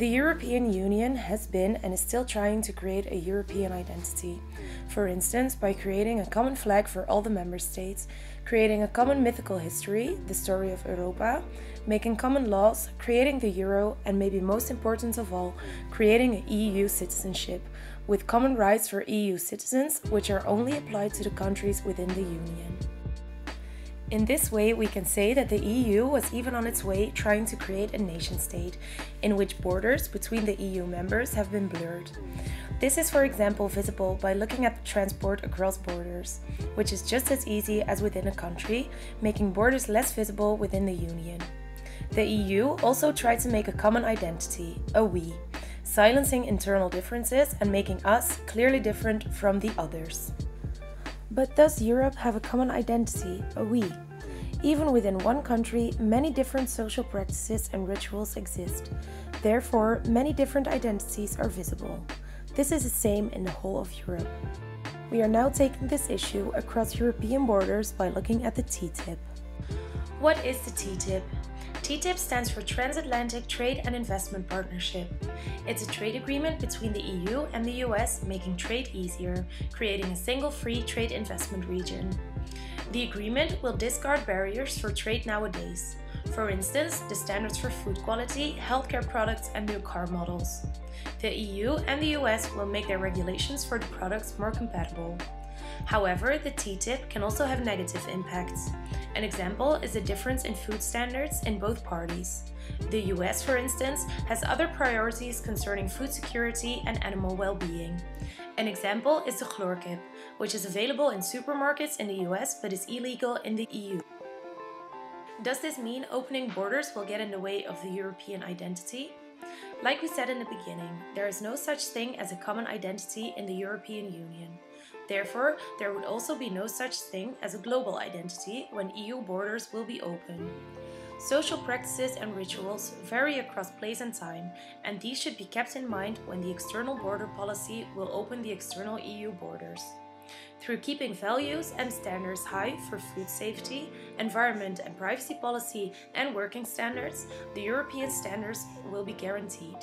The European Union has been and is still trying to create a European identity. For instance, by creating a common flag for all the member states, creating a common mythical history, the story of Europa, making common laws, creating the euro, and maybe most important of all, creating an EU citizenship, with common rights for EU citizens, which are only applied to the countries within the Union. In this way, we can say that the EU was even on its way trying to create a nation-state, in which borders between the EU members have been blurred. This is, for example, visible by looking at the transport across borders, which is just as easy as within a country, making borders less visible within the Union. The EU also tried to make a common identity, a we, silencing internal differences and making us clearly different from the others. But does Europe have a common identity, a we? Even within one country, many different social practices and rituals exist. Therefore, many different identities are visible. This is the same in the whole of Europe. We are now taking this issue across European borders by looking at the TTIP. What is the TTIP? TTIP stands for Transatlantic Trade and Investment Partnership. It's a trade agreement between the EU and the US, making trade easier, creating a single free trade investment region. The agreement will discard barriers for trade nowadays. For instance, the standards for food quality, healthcare products, and new car models. The EU and the US will make their regulations for the products more compatible. However, the TTIP can also have negative impacts. An example is the difference in food standards in both parties. The US, for instance, has other priorities concerning food security and animal well-being. An example is the chloorkip, which is available in supermarkets in the US but is illegal in the EU. Does this mean opening borders will get in the way of the European identity? Like we said in the beginning, there is no such thing as a common identity in the European Union. Therefore, there would also be no such thing as a global identity when EU borders will be open. Social practices and rituals vary across place and time, and these should be kept in mind when the external border policy will open the external EU borders. Through keeping values and standards high for food safety, environment and privacy policy, and working standards, the European standards will be guaranteed.